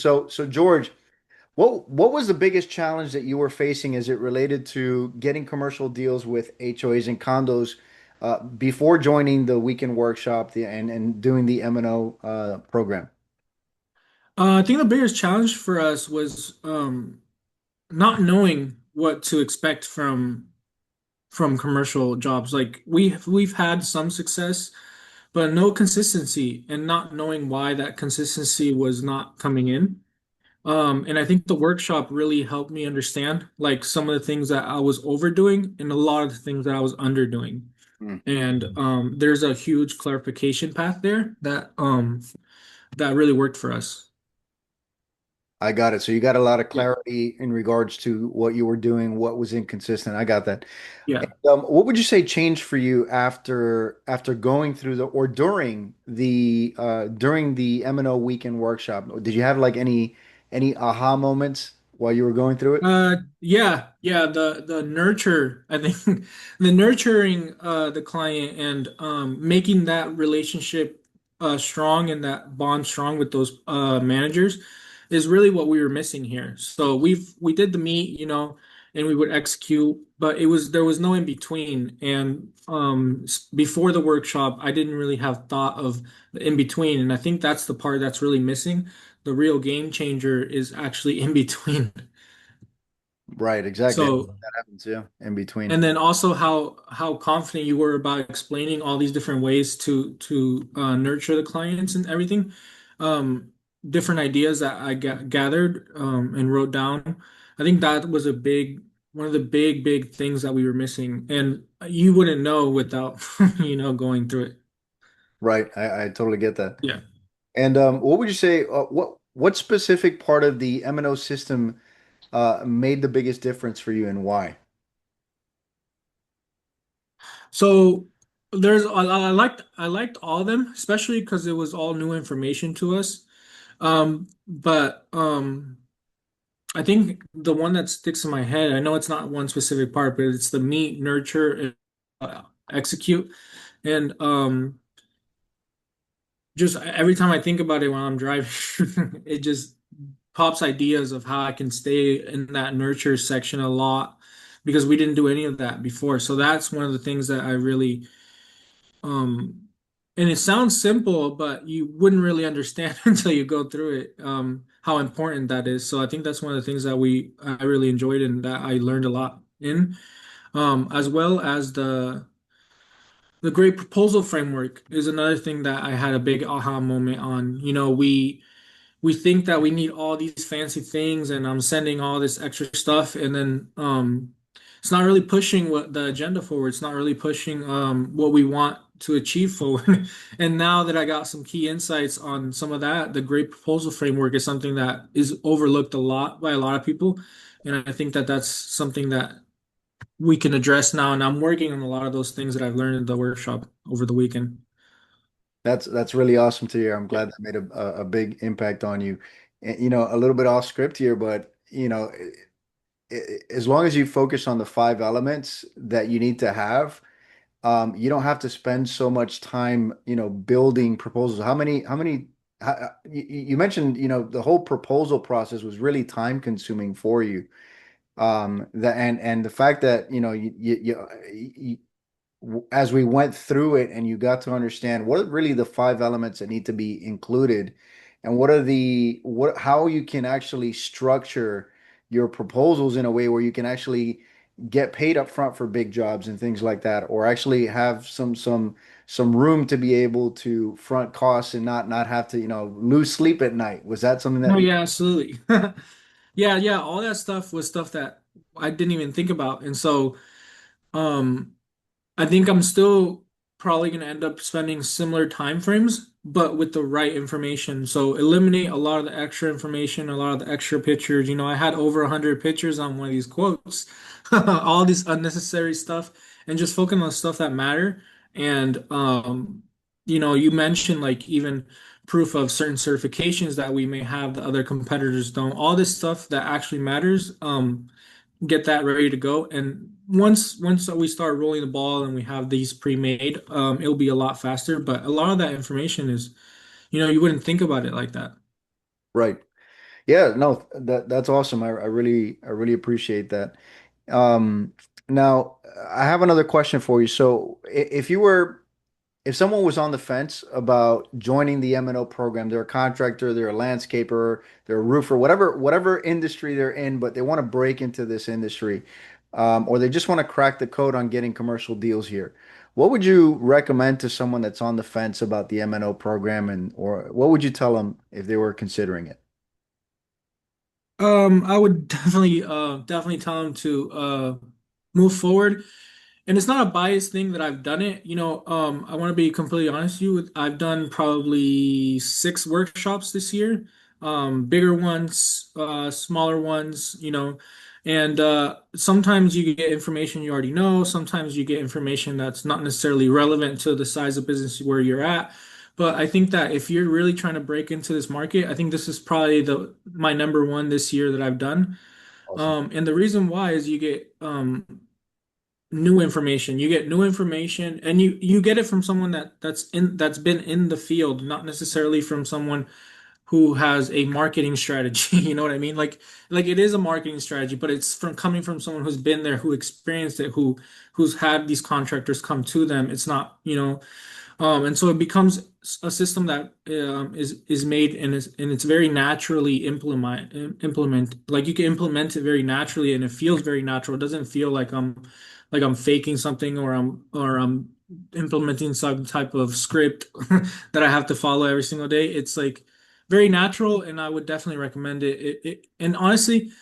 So George, what was the biggest challenge that you were facing as it related to getting commercial deals with HOAs and condos before joining the weekend workshop and doing the M&O program? I think the biggest challenge for us was not knowing what to expect from commercial jobs. Like we've had some success, but no consistency, and not knowing why that consistency was not coming in. And I think the workshop really helped me understand like some of the things that I was overdoing and a lot of the things that I was underdoing. Mm. And there's a huge clarification path there that really worked for us. I got it. So you got a lot of Yeah. clarity in regards to what you were doing, what was inconsistent. I got that. Yeah. And, what would you say changed for you after going through the or during the M&O weekend workshop? Did you have like any aha moments while you were going through it? Yeah, the nurture, I think the nurturing the client and making that relationship strong and that bond strong with those managers is really what we were missing here. So we did the meet, and we would execute, but there was no in between. And before the workshop, I didn't really have thought of the in between, and I think that's the part that's really missing. The real game changer is actually in between. Right, exactly. So, That happens, yeah, in between. and then also how confident you were about explaining all these different ways to nurture the clients and everything. Um, Different ideas that I gathered and wrote down. I think that was one of the big things that we were missing, and you wouldn't know without going through it. Right, I totally get that. Yeah. And what would you say? What specific part of the M&O system made the biggest difference for you, and why? So I liked all of them, especially because it was all new information to us. But I think the one that sticks in my head, I know it's not one specific part, but it's the meet, nurture, and execute. And just every time I think about it when I'm driving, it just pops ideas of how I can stay in that nurture section a lot because we didn't do any of that before. So that's one of the things that I really and it sounds simple, but you wouldn't really understand until you go through it, how important that is. So I think that's one of the things that I really enjoyed and that I learned a lot in, as well as the great proposal framework is another thing that I had a big aha moment on. We think that we need all these fancy things and I'm sending all this extra stuff and then it's not really pushing what the agenda forward. It's not really pushing what we want to achieve forward. And now that I got some key insights on some of that, the great proposal framework is something that is overlooked a lot by a lot of people. And I think that that's something that we can address now. And I'm working on a lot of those things that I've learned in the workshop over the weekend. That's really awesome to hear. I'm Yeah. glad that made a big impact on you. And, a little bit off script here, but as long as you focus on the five elements that you need to have, you don't have to spend so much time, building proposals. You mentioned, the whole proposal process was really time consuming for you. And the fact that, as we went through it and you got to understand what are really the five elements that need to be included and how you can actually structure your proposals in a way where you can actually get paid up front for big jobs and things like that, or actually have some room to be able to front costs and not have to, lose sleep at night. Was that something No, that yeah, absolutely. Yeah, all that stuff was stuff that I didn't even think about. And so Um, I think I'm still probably going to end up spending similar time frames, but with the right information. So eliminate a lot of the extra information, a lot of the extra pictures. I had over 100 pictures on one of these quotes, all this unnecessary stuff, and just focus on the stuff that matter. And you mentioned like even proof of certain certifications that we may have that other competitors don't. All this stuff that actually matters. Get that ready to go. And once we start rolling the ball and we have these pre-made, it'll be a lot faster. But a lot of that information is, you wouldn't think about it like that. right? Yeah, no, that's awesome. I really appreciate that. Um, Now I have another question for you. So if someone was on the fence about joining the M&O program, they're a contractor, they're a landscaper, they're a roofer, whatever industry they're in, but they want to break into this industry, or they just want to crack the code on getting commercial deals here. What would you recommend to someone that's on the fence about the M&O program, and or what would you tell them if they were considering it? I would definitely tell them to move forward. And it's not a biased thing that I've done it. I want to be completely honest with you. I've done probably 6 workshops this year, bigger ones, smaller ones, and sometimes you get information you already know. Sometimes you get information that's not necessarily relevant to the size of business where you're at. But I think that if you're really trying to break into this market, I think this is probably the my number one this year that I've done. Awesome. And the reason why is you get new information. You get new information, and you get it from someone that's been in the field, not necessarily from someone who has a marketing strategy. You know what I mean? Like it is a marketing strategy, but it's from coming from someone who's been there, who experienced it, who's had these contractors come to them. It's not, and so it becomes a system that is made and it's very naturally implement like you can implement it very naturally and it feels very natural. It doesn't feel like I'm faking something or I'm implementing some type of script that I have to follow every single day. It's like very natural, and I would definitely recommend it. And honestly,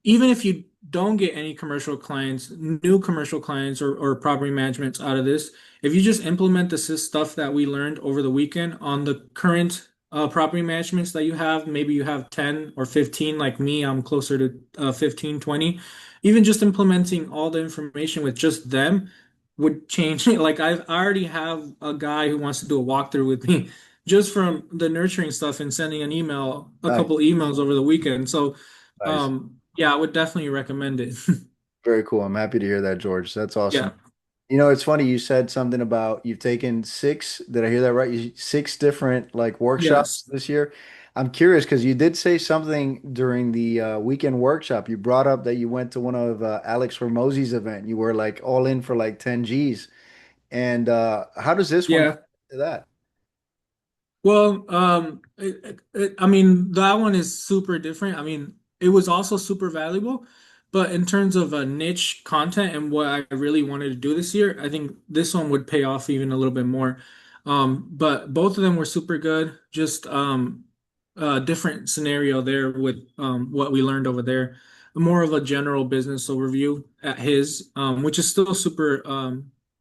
even if you don't get any commercial clients, new commercial clients or property managements out of this, if you just implement this stuff that we learned over the weekend on the current property managements that you have, maybe you have 10 or 15 like me, I'm closer to 15, 20. Even just implementing all the information with just them would change it. Like I already have a guy who wants to do a walkthrough with me just from the nurturing stuff and sending a Nice, couple emails over the weekend. So nice. yeah, I would definitely recommend it. Very cool. I'm happy to hear that, George. That's awesome. Yeah. It's funny you said something about you've taken six, did I hear that right? Six different like workshops Yes. this year. I'm curious because you did say something during the weekend workshop. You brought up that you went to one of Alex Hormozzi's event. You were like all in for like 10 G's. And how does this one Yeah. compare to that? Well, I mean, that one is super different. I mean, it was also super valuable, but in terms of a niche content and what I really wanted to do this year, I think this one would pay off even a little bit more. But both of them were super good. Just different scenario there with what we learned over there. More of a general business overview at his, which is still super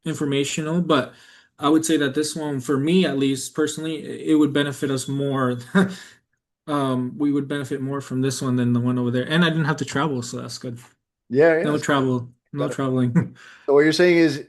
informational, but I would say that this one, for me at least personally, it would benefit us more. We would benefit more from this one than the one over there. And I didn't have to travel, so that's good. Yeah, No yeah. travel, no traveling. So what you're saying is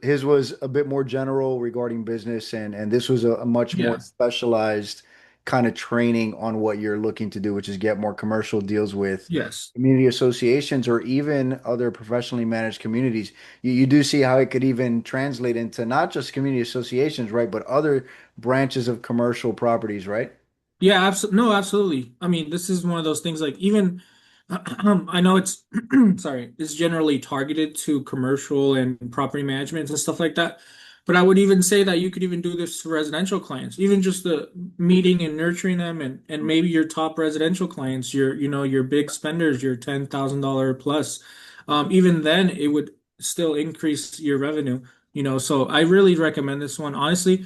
his was a bit more general regarding business, and this was a much more Yeah. specialized kind of training on what you're looking to do, which is get more commercial deals with Yes. community associations or even other professionally managed communities. You do see how it could even translate into not just community associations, right, but other branches of commercial properties, right? Yeah, absolutely. No, absolutely. I mean, this is one of those things like even I know it's sorry, it's generally targeted to commercial and property management and stuff like that. But I would even say that you could even do this for residential clients, even just the meeting and nurturing them and maybe your top residential clients, your big spenders, your $10,000 plus. Even then it would still increase your revenue, So I really recommend this one. Honestly,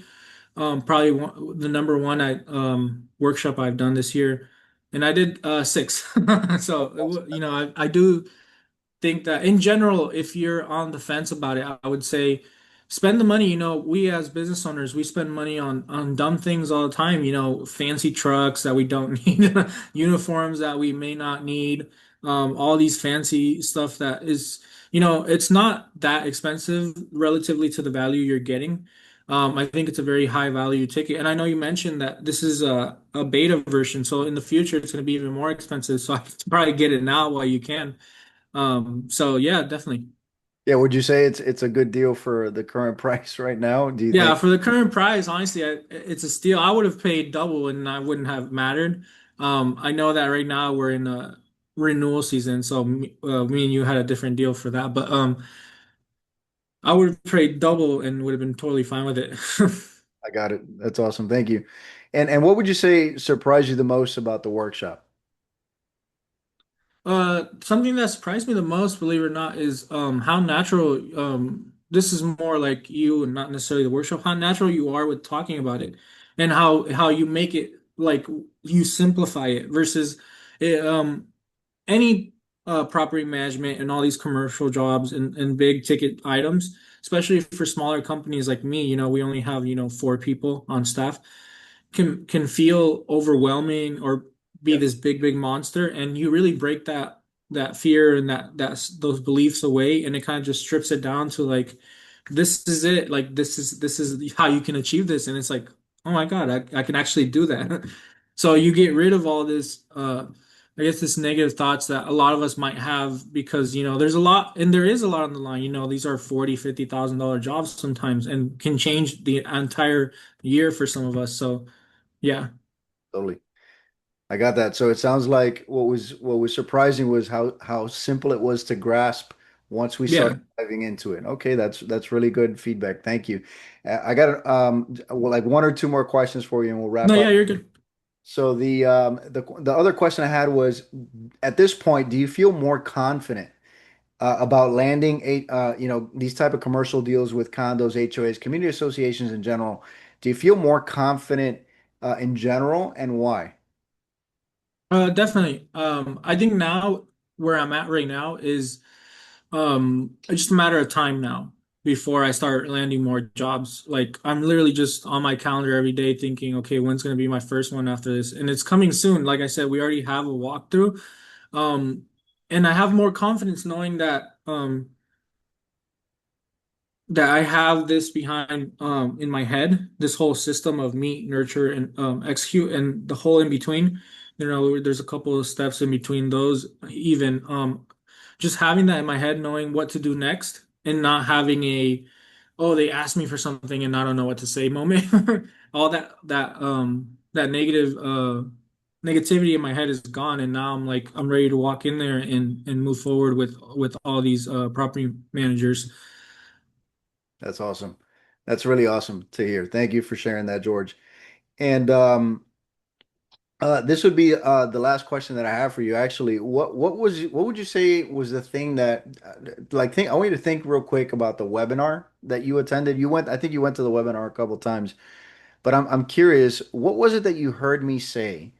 probably the number one workshop I've done this year, and I did 6. So I do think that in general, if you're on the fence about it, I would say spend the money. We as business owners, we spend money on dumb things all the time. Fancy trucks that we don't need, uniforms that we may not need, all these fancy stuff that is, it's not that expensive relatively to the value you're getting. I think it's a very high value ticket, and I know you mentioned that this is a beta version, so in the future it's going to be even more expensive. So I should probably get it now while you can. So yeah, definitely. Yeah, would you say it's a good deal for the current price right now? Do you Yeah, think? for the current price, honestly, it's a steal. I would have paid double and I wouldn't have mattered. I know that right now we're in a renewal season, so me and you had a different deal for that. But I would have paid double and would have been totally fine with it. I got it. That's awesome. Thank you. And what would you say surprised you the most about the workshop? Something that surprised me the most, believe it or not, is how natural this is more like you and not necessarily the workshop, how natural you are with talking about it and how you make it like you simplify it versus it, any property management and all these commercial jobs and big ticket items, especially for smaller companies like me, we only have, four people on staff, can feel overwhelming or be Yeah, this big monster, and you really break that fear and that's those beliefs away, and it kind of just strips it down to like this is it, like this is how you can achieve this, and it's like, oh my God, I can actually do that. So you get rid of all this I guess this negative thoughts that a lot of us might have because there's a lot, and there is a lot on the line. These are 40, $50,000 jobs sometimes and can change the entire year for some of us. So yeah. totally. I got that. So it sounds like what was surprising was how simple it was to grasp once we started Yeah. diving into it. Okay, that's really good feedback. Thank you. I got well, like one or two more questions for you, and we'll No, wrap yeah, up. you're good. So the other question I had was, at this point, do you feel more confident about landing these type of commercial deals with condos, HOAs, community associations in general? Do you feel more confident in general, and why? Definitely. I think now where I'm at right now is it's just a matter of time now before I start landing more jobs. Like I'm literally just on my calendar every day thinking, okay, when's gonna be my first one after this? And it's coming soon. Like I said, we already have a walkthrough. Um, and I have more confidence knowing that I have this behind in my head, this whole system of meet, nurture, and execute, and the whole in between. There's a couple of steps in between those. Even just having that in my head, knowing what to do next, and not having a oh, they asked me for something and I don't know what to say moment. All that negative negativity in my head is gone, and now I'm ready to walk in there and move forward with all these property managers. That's awesome. That's really awesome to hear. Thank you for sharing that, George. And this would be the last question that I have for you. Actually, what would you say was the thing that I want you to think real quick about the webinar that you attended. I think you went to the webinar a couple times, but I'm curious, what was it that you heard me say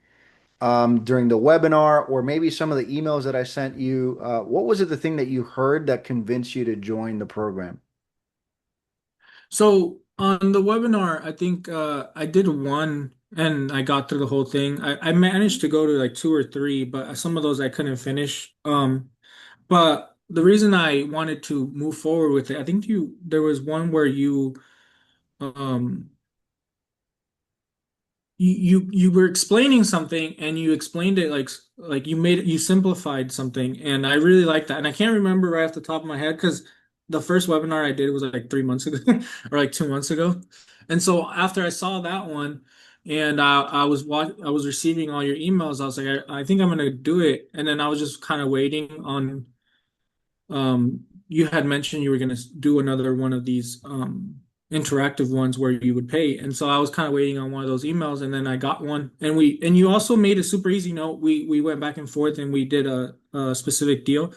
during the webinar, or maybe some of the emails that I sent you? What was it the thing that you heard that convinced you to join the program? So on the webinar, I think I did one and I got through the whole thing. I managed to go to like two or three, but some of those I couldn't finish. But the reason I wanted to move forward with it, I think there was one where um you were explaining something and you explained it like you simplified something, and I really like that. And I can't remember right off the top of my head because the first webinar I did was like 3 months ago or like 2 months ago. And so after I saw that one and I was receiving all your emails, I was like, I think I'm gonna do it. And then I was just kind of waiting on you had mentioned you were going to do another one of these interactive ones where you would pay, and so I was kind of waiting on one of those emails, and then I got one, and you also made a super easy note. We went back and forth, and we did a specific deal.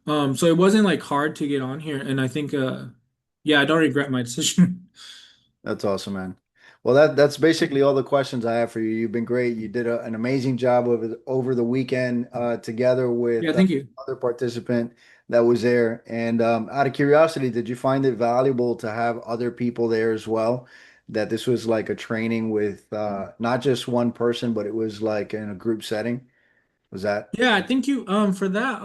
So it wasn't like hard to get on here, and I think yeah, I don't regret my decision. That's awesome, man. Well, that's basically all the questions I have for you. You've been great. You did an amazing job over the weekend together Yeah, with thank you. other participant that was there. And out of curiosity, did you find it valuable to have other people there as well? That this was like a training with not just one person, but it was like in a group setting. Was that? Yeah, I think you for that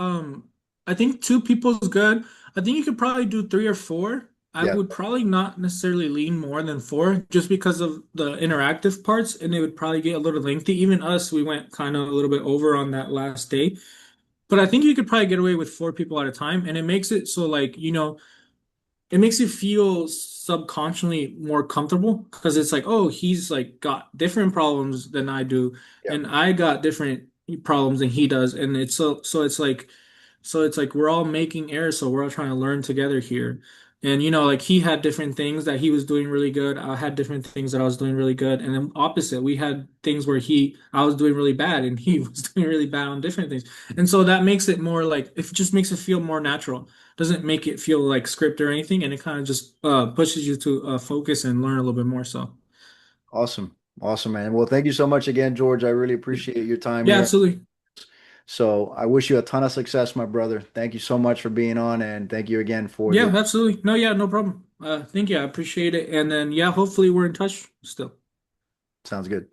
I think two people is good. I think you could probably do three or four. I Yeah, would probably not necessarily lean more than four just because of the interactive parts, and it would probably get a little lengthy. Even us, we went kind of a little bit over on that last day. But I think you could probably get away with four people at a time, and it makes it so like, it makes you feel subconsciously more comfortable because it's like, oh, he's like got different problems than I do, Yeah. and I got different problems than he does, and it's like we're all making errors, so we're all trying to learn together here. And like he had different things that he was doing really good. I had different things that I was doing really good. And then opposite, we had things where I was doing really bad and he was doing really bad on different things. And so that makes it more like it just makes it feel more natural. Doesn't make it feel like script or anything, and it kind of just pushes you to focus and learn a little bit more. So Awesome. Awesome, man. Well, thank you so much again, George. I really appreciate your time yeah, here. absolutely. So I wish you a ton of success, my brother. Thank you so much for being on, and thank you again for Yeah, this. absolutely. No, yeah, no problem. Thank you. I appreciate it. And then yeah, hopefully we're in touch still. Sounds good.